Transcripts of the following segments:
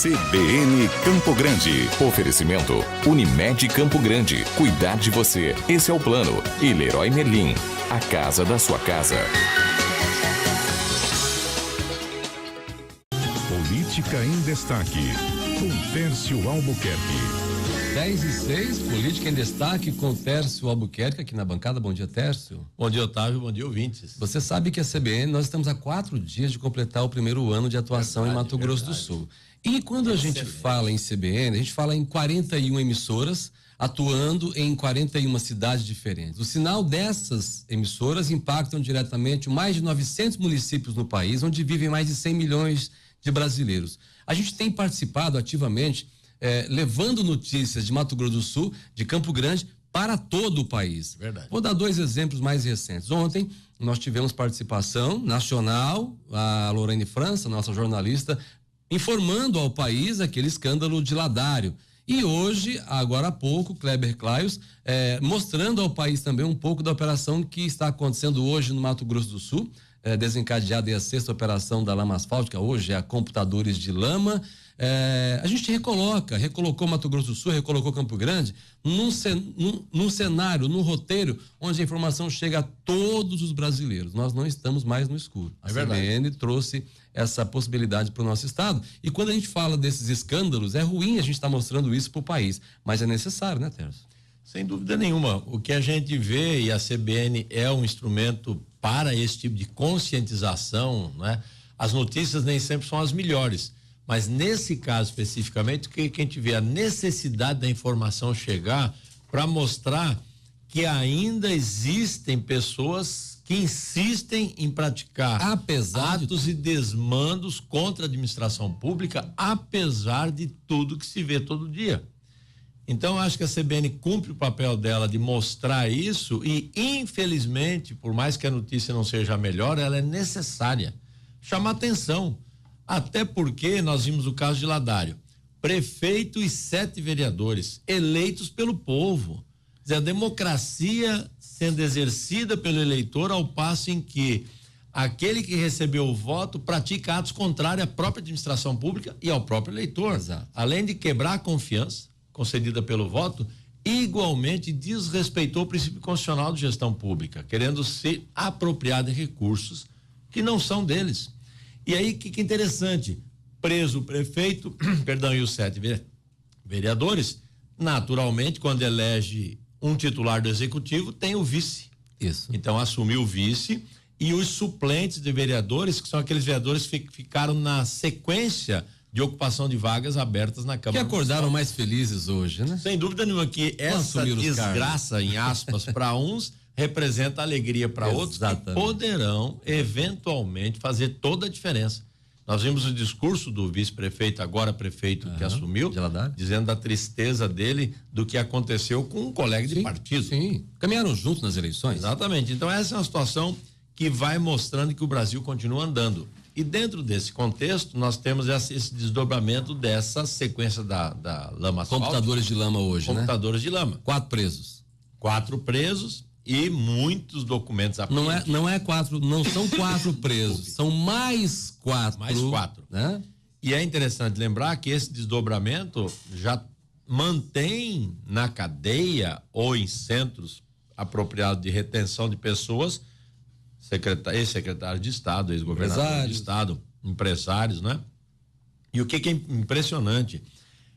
CBN Campo Grande. Oferecimento Unimed Campo Grande. Cuidar de você. Esse é o plano. E Leroy Merlin. A casa da sua casa. Política em Destaque, com Tércio Albuquerque. 10:06, Política em Destaque com Tércio Albuquerque aqui na bancada. Bom dia, Tércio. Bom dia, Otávio. Bom dia, ouvintes. Você sabe que a CBN, nós estamos há 4 dias de completar o primeiro ano de atuação em Mato Grosso do Sul. E quando a gente fala em CBN, a gente fala em 41 emissoras atuando em 41 cidades diferentes. O sinal dessas emissoras impactam diretamente mais de 900 municípios no país, onde vivem mais de 100 milhões de brasileiros. A gente tem participado ativamente levando notícias de Mato Grosso do Sul, de Campo Grande, para todo o país. Verdade. Vou dar 2 exemplos mais recentes. Ontem nós tivemos participação nacional, a Lorene França, nossa jornalista, informando ao país aquele escândalo de Ladário. E hoje, agora há pouco, Kleber Claios, mostrando ao país também um pouco da operação que está acontecendo hoje no Mato Grosso do Sul, desencadeada a 6ª operação da lama asfáltica, hoje é a Computadores de Lama. A gente recolocou Mato Grosso do Sul, recolocou Campo Grande num cenário, num roteiro onde a informação chega a todos os brasileiros. Nós não estamos mais no escuro. A CBN trouxe essa possibilidade para o nosso estado. E quando a gente fala desses escândalos, é ruim a gente estar mostrando isso para o país, mas é necessário, né, Tércio? Sem dúvida nenhuma. O que a gente vê, e a CBN é um instrumento para esse tipo de conscientização, né? As notícias nem sempre são as melhores. Mas nesse caso especificamente, que a gente vê a necessidade da informação chegar para mostrar que ainda existem pessoas que insistem em praticar atos e desmandos contra a administração pública, apesar de tudo que se vê todo dia. Então, acho que a CBN cumpre o papel dela de mostrar isso e, infelizmente, por mais que a notícia não seja a melhor, ela é necessária. Chamar atenção. Até porque nós vimos o caso de Ladário. Prefeito e 7 vereadores eleitos pelo povo. Quer dizer, a democracia sendo exercida pelo eleitor, ao passo em que aquele que recebeu o voto pratica atos contrários à própria administração pública e ao próprio eleitor. Exato. Além de quebrar a confiança concedida pelo voto, igualmente desrespeitou o princípio constitucional de gestão pública, querendo se apropriar de recursos que não são deles. E aí, que interessante, preso o prefeito, perdão, e os 7 vereadores, naturalmente, quando elege um titular do executivo, tem o vice. Isso. Então, assumiu o vice e os suplentes de vereadores, que são aqueles vereadores que ficaram na sequência de ocupação de vagas abertas na Câmara. Que acordaram mais felizes hoje, né? Sem dúvida nenhuma que essa desgraça, em aspas, para uns, representa alegria para outros que poderão eventualmente fazer toda a diferença. Nós vimos o discurso do vice-prefeito, agora prefeito, que assumiu, dizendo da tristeza dele do que aconteceu com um colega de partido. Sim, caminharam juntos nas eleições. Exatamente. Então essa é uma situação que vai mostrando que o Brasil continua andando. E dentro desse contexto, nós temos esse desdobramento dessa sequência da lama asfáltica. Computadores de lama hoje, Computadores de lama. 4 presos. 4 presos e muitos documentos apreendidos. Não são 4 presos, são mais 4. Mais 4. Né? E é interessante lembrar que esse desdobramento já mantém na cadeia ou em centros apropriados de retenção de pessoas ex-secretários de Estado, ex-governadores de Estado, empresários, né? E o que é impressionante,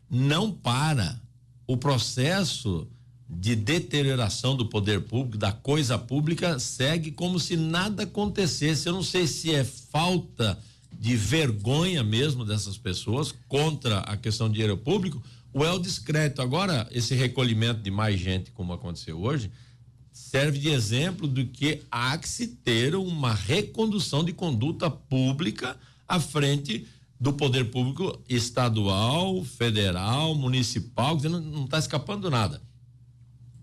não para o processo de deterioração do poder público, da coisa pública, segue como se nada acontecesse. Eu não sei se é falta de vergonha mesmo dessas pessoas contra a questão de dinheiro público ou é o discreto. Agora, esse recolhimento de mais gente, como aconteceu hoje, serve de exemplo do que há que se ter uma recondução de conduta pública à frente do poder público estadual, federal, municipal, que não está escapando nada.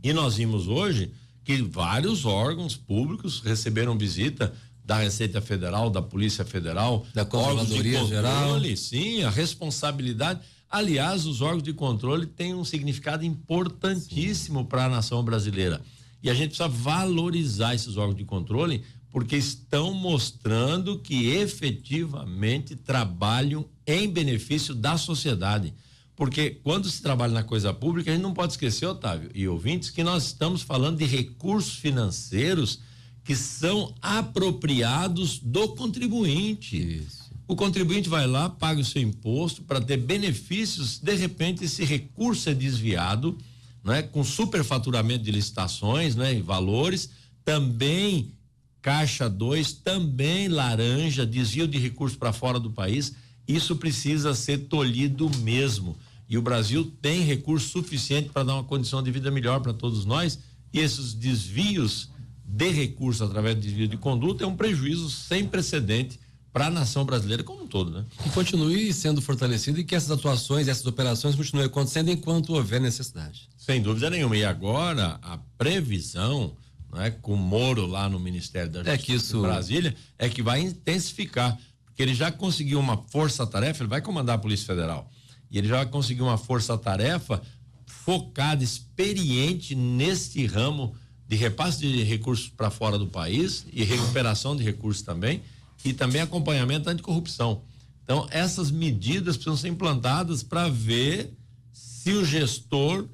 E nós vimos hoje que vários órgãos públicos receberam visita da Receita Federal, da Polícia Federal, da Controladoria Geral. Sim, a responsabilidade. Aliás, os órgãos de controle têm um significado importantíssimo para a nação brasileira. E a gente precisa valorizar esses órgãos de controle porque estão mostrando que efetivamente trabalham em benefício da sociedade. Porque quando se trabalha na coisa pública, a gente não pode esquecer, Otávio e ouvintes, que nós estamos falando de recursos financeiros que são apropriados do contribuinte. Isso. O contribuinte vai lá, paga o seu imposto para ter benefícios, de repente esse recurso é desviado, né, com superfaturamento de licitações, né, e valores, também Caixa 2, também laranja, desvio de recursos para fora do país. Isso precisa ser tolhido mesmo. E o Brasil tem recurso suficiente para dar uma condição de vida melhor para todos nós. E esses desvios de recursos através do desvio de conduta é um prejuízo sem precedente para a nação brasileira como um todo, né? Que continue sendo fortalecido e que essas atuações, essas operações continuem acontecendo enquanto houver necessidade. Sem dúvida nenhuma. E agora a previsão, né, com o Moro lá no Ministério da Justiça em Brasília, é que vai intensificar, porque ele já conseguiu uma força-tarefa, ele vai comandar a Polícia Federal, e ele já vai conseguir uma força-tarefa focada, experiente neste ramo de repasse de recursos para fora do país e recuperação de recursos também, e também acompanhamento anticorrupção. Então, essas medidas precisam ser implantadas para ver se o gestor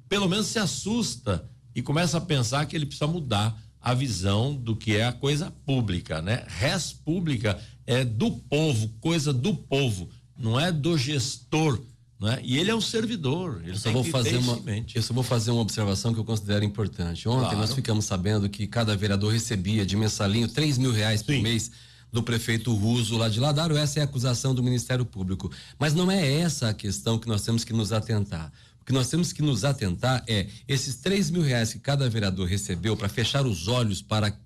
pelo menos se assusta e começa a pensar que ele precisa mudar a visão do que é a coisa pública, né? Res pública é do povo, coisa do povo, não é do gestor, né? E ele é um servidor, ele tem que ter isso em mente. Eu só vou fazer uma observação que eu considero importante. Ontem nós ficamos sabendo que cada vereador recebia de mensalinho R$3.000 por mês do prefeito Russo lá de Ladário. Essa é a acusação do Ministério Público. Mas não é essa a questão que nós temos que nos atentar. O que nós temos que nos atentar é esses R$3.000 que cada vereador recebeu para fechar os olhos para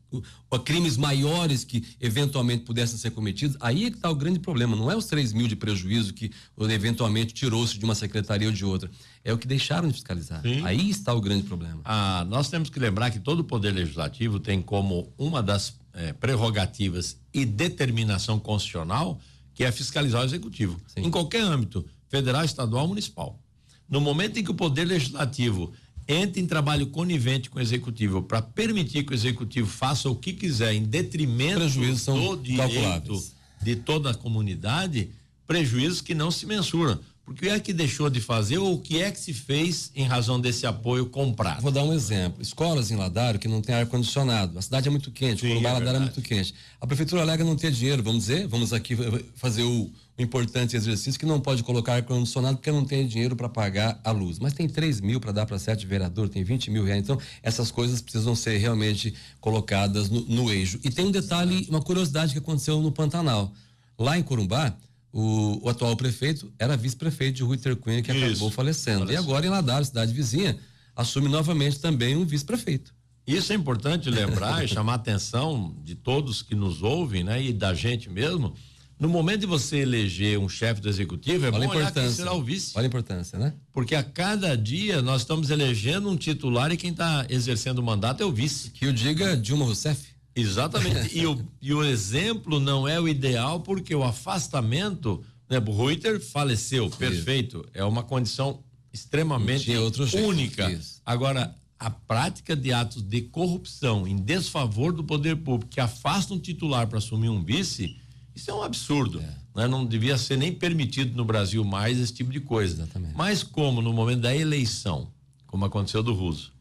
crimes maiores que eventualmente pudessem ser cometidos. Aí é que está o grande problema. Não é os 3.000 de prejuízo que eventualmente tirou-se de uma secretaria ou de outra. É o que deixaram de fiscalizar. Sim. Aí está o grande problema. Nós temos que lembrar que todo o Poder Legislativo tem como uma das prerrogativas e determinação constitucional que é fiscalizar o Executivo. Sim. Em qualquer âmbito, federal, estadual, municipal. No momento em que o Poder Legislativo entra em trabalho conivente com o Executivo para permitir que o Executivo faça o que quiser em detrimento do direito de toda a comunidade, prejuízos que não se mensuram. Porque o que é que deixou de fazer ou o que é que se fez em razão desse apoio comprado? Vou dar um exemplo. Escolas em Ladário que não tem ar-condicionado. A cidade é muito quente, o Ladário é muito quente. A prefeitura alega não ter dinheiro, vamos aqui fazer o importante exercício que não pode colocar ar-condicionado porque não tem dinheiro para pagar a luz. Mas tem 3.000 para dar para 7 vereadores, tem R$20.000. Então, essas coisas precisam ser realmente colocadas no eixo. E tem um detalhe, uma curiosidade que aconteceu no Pantanal. Lá em Corumbá, o atual prefeito era vice-prefeito de Rui Tercunha, que acabou falecendo. E agora em Ladário, cidade vizinha, assume novamente também um vice-prefeito. Isso é importante lembrar e chamar a atenção de todos que nos ouvem, né? E da gente mesmo. No momento de você eleger um chefe do executivo, é bom olhar quem será o vice. Olha a importância, né? Porque a cada dia nós estamos elegendo um titular e quem está exercendo o mandato é o vice. Que o diga Dilma Rousseff. Exatamente. e o exemplo não é o ideal porque o afastamento, né? O Reuter faleceu, perfeito. É uma condição extremamente única. Isso. Agora, a prática de atos de corrupção em desfavor do poder público que afasta um titular para assumir um vice, isso é um absurdo. Né? Não devia ser nem permitido no Brasil mais esse tipo de coisa. Exatamente. Mas como no momento da eleição, como aconteceu do Russo,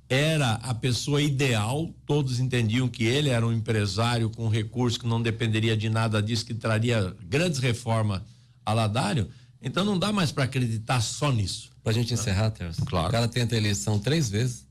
era a pessoa ideal, todos entendiam que ele era um empresário com recursos que não dependeria de nada disso, que traria grandes reformas a Ladário, então não dá mais para acreditar só nisso. Pra gente encerrar, Terço. Claro. O cara tenta a eleição 3 vezes,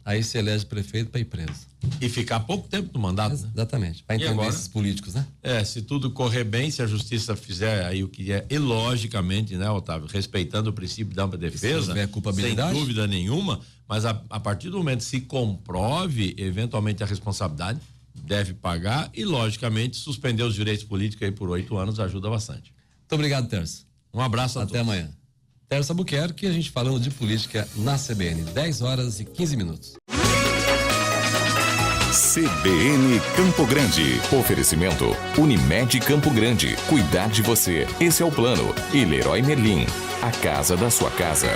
aí se elege prefeito para ir preso. E ficar pouco tempo no mandato. Exatamente, para entender esses políticos, né? Se tudo correr bem, se a justiça fizer aí o que é, e logicamente, né, Otávio, respeitando o princípio da ampla defesa, se houver culpabilidade, sem dúvida nenhuma, mas a partir do momento que se comprove eventualmente a responsabilidade, deve pagar e logicamente suspender os direitos políticos aí por 8 anos ajuda bastante. Muito obrigado, Terço. Um abraço a todos. Até amanhã. Terço Albuquerque, a gente falando de política na CBN, 10h15. CBN Campo Grande. Oferecimento Unimed Campo Grande. Cuidar de você. Esse é o plano. E Leroy Merlin. A casa da sua casa.